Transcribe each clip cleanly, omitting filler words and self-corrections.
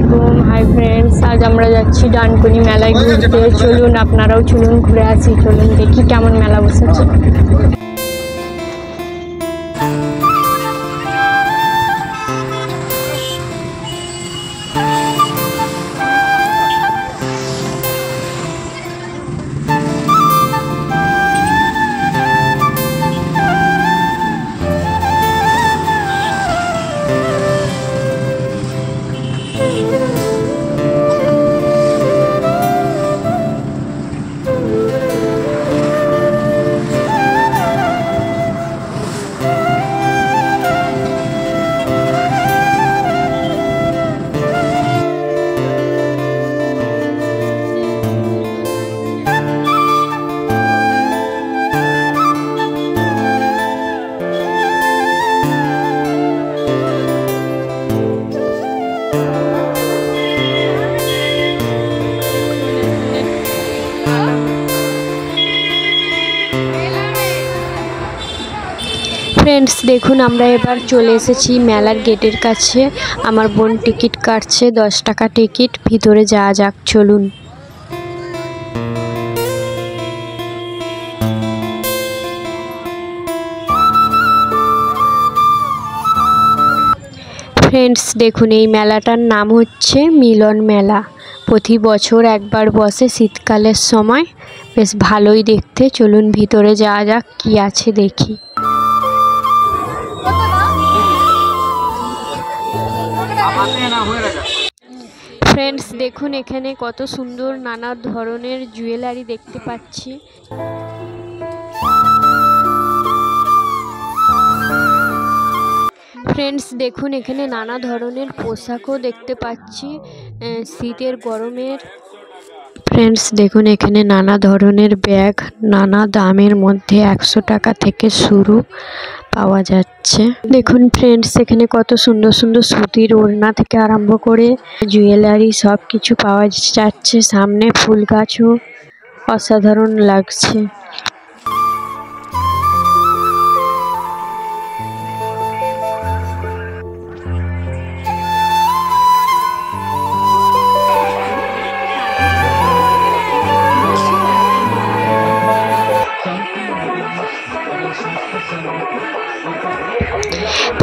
আলাইকুম। Hi friends, আজ আমরা যাচ্ছি ডানকুনি মেলায় ঘুরতে। চলুন আপনারাও চলুন, ঘুরে আসি। চলুন দেখি কেমন মেলা বসেছে। ফ্রেন্ডস দেখুন, আমরা এবার চলে এসেছি মেলার গেটের কাছে। আমার বোন টিকিট কাটছে, 10 টাকা টিকিট। ভিতরে যাওয়া যাক, চলুন। ফ্রেন্ডস দেখুন, এই মেলাটার নাম হচ্ছে মিলন মেলা। প্রতি বছর একবার বসে শীতকালের সময়। বেশ ভালোই দেখতে। চলুন ভিতরে যাওয়া যাক, কি আছে দেখি। ফ্রেন্ডস দেখুন, এখানে কত সুন্দর নানা ধরনের জুয়েলারি দেখতে পাচ্ছি। ফ্রেন্ডস দেখুন, এখানে নানা ধরনের পোশাকও দেখতে পাচ্ছি, শীতের গরমের। ফ্রেন্ডস দেখুন, এখানে নানা ধরনের ব্যাগ, নানা দামের মধ্যে 100 টাকা থেকে শুরু পাওয়া যাচ্ছে। দেখুন ফ্রেন্ডস, এখানে কত সুন্দর সুন্দর সুতির ওড়না থেকে আরম্ভ করে জুয়েলারি সব কিছু পাওয়া যাচ্ছে। সামনে ফুল গাছও অসাধারণ লাগছে।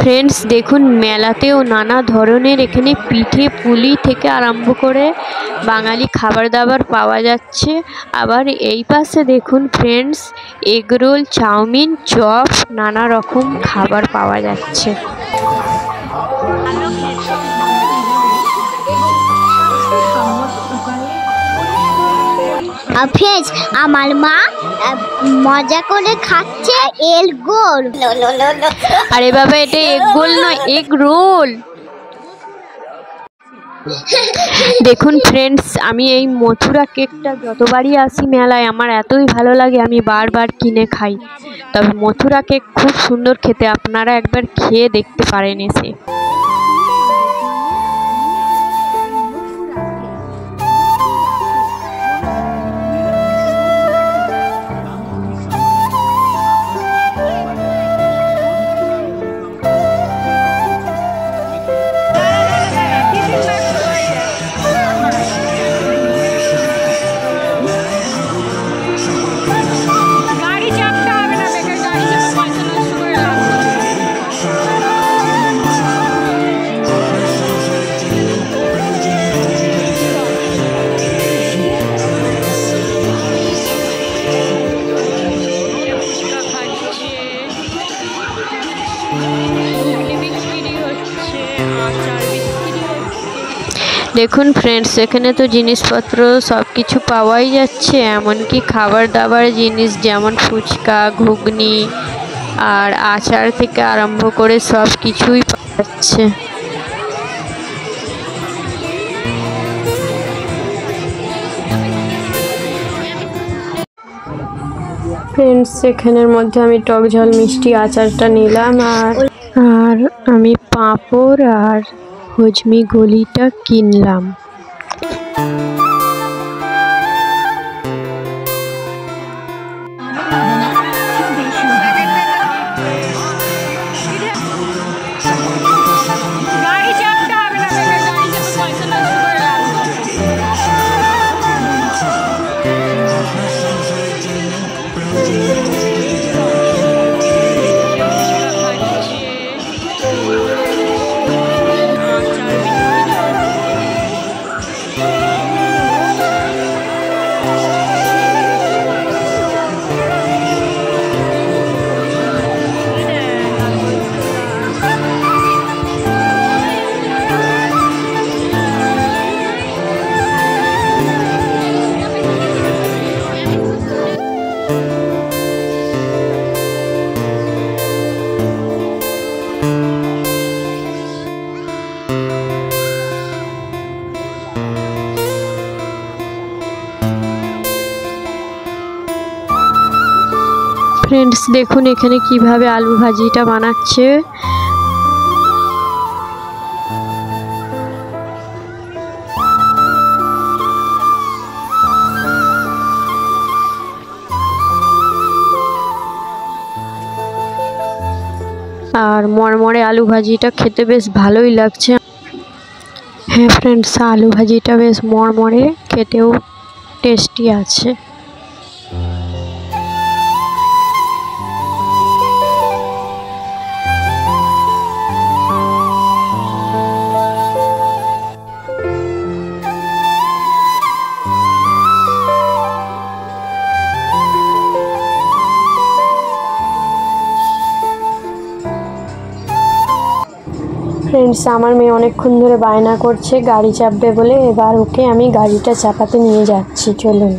ফ্রেন্ডস দেখুন, মেলাতেও নানা ধরনের এখানে পিঠে পুলি থেকে আরম্ভ করে বাঙালি খাবার দাবার পাওয়া যাচ্ছে। আবার এই পাশে দেখুন ফ্রেন্ডস, এগরোল, চাউমিন, চপ, নানা রকম খাবার পাওয়া যাচ্ছে। ফ্রেন্ডস আমার মা মজা করে খাচ্ছে এগ রোল। আরে বাবা, এটা এগ রোল নয়, এগ রোল। দেখুন ফ্রেন্ডস, আমি এই মথুরা কেকটা যতবারই আসি মেলায় আমার এতই ভালো লাগে, আমি বারবার কিনে খাই। তবে মথুরা কেক খুব সুন্দর খেতে, আপনারা একবার খেয়ে দেখতে পারেন এসে। দেখুন ফ্রেন্ডস, এখানে তো জিনিসপত্র সব কিছু পাওয়াই যাচ্ছে, এমনকি খাবার দাবার জিনিস যেমন ফুচকা, ঘুগনি আর আচার থেকে আরম্ভ করে সব কিছুই পাওয়া যাচ্ছে। ফ্রেন্ডস এখানের মধ্যে আমি টক ঝাল মিষ্টি আচারটা নিলাম, আর আমি পাঁপড় আর হজমি গলিটা কিনলাম। ফ্রেন্ডস দেখুন এখানে কিভাবে আলু ভাজিটা বানাচ্ছে। আর মরমরে আলু ভাজিটা খেতে বেশ ভালোই লাগছে। হ্যাঁ ফ্রেন্ডস, আলু ভাজিটা বেশ মরমরে, খেতেও টেস্টি আছে। ফ্রেন্ডস আমার মেয়ে অনেকক্ষণ ধরে বায়না করছে গাড়ি চাপবে বলে, এবার ওকে আমি গাড়িটা চাপাতে নিয়ে যাচ্ছি, চলুন।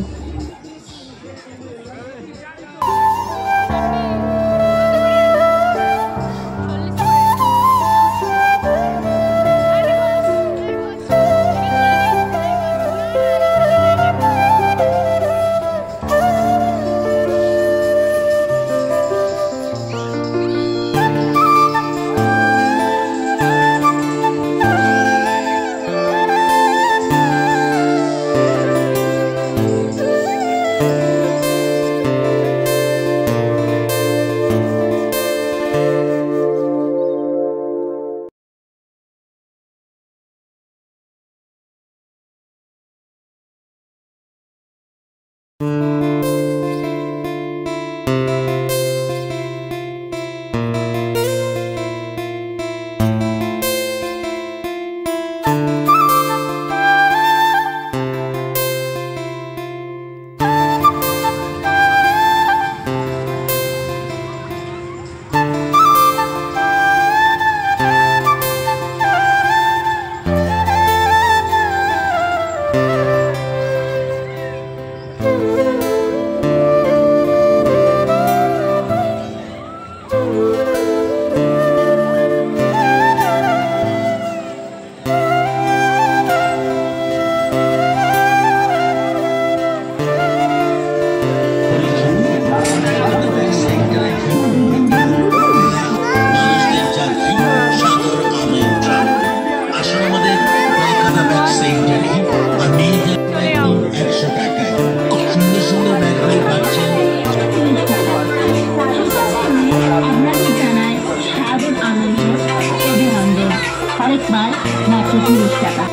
আরেকবার মাত্র 30 টাকা।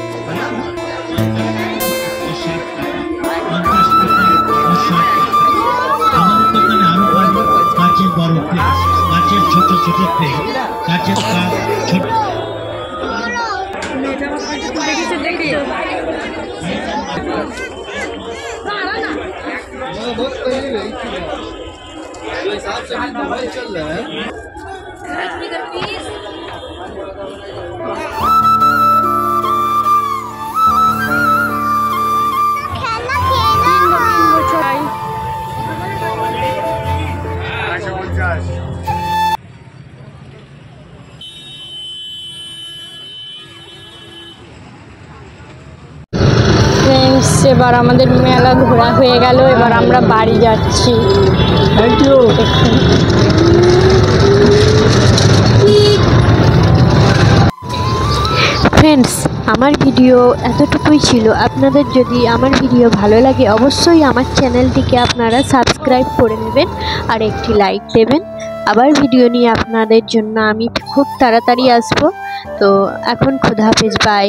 আমাদের দোকানে আরো পাবেন কাচের বড় প্লেট, কাচের ছোট ছোট প্লেট, কাচের কাপ ছোট। ফ্রেন্ডস এবার আমাদের মেলা ঘোরা হয়ে গেল, এবার আমরা বাড়ি যাচ্ছি। Thank you. ফ্রেন্ডস আমার ভিডিও এতটুকুই ছিল। আপনাদের যদি আমার ভিডিও ভালো লাগে অবশ্যই আমার চ্যানেলটিকে আপনারা সাবস্ক্রাইব করে নেবেন আর একটি লাইক দেবেন। আবার ভিডিও নিয়ে আপনাদের জন্য আমি খুব তাড়াতাড়ি আসবো। তো এখন খোদা হাফেজ, বাই।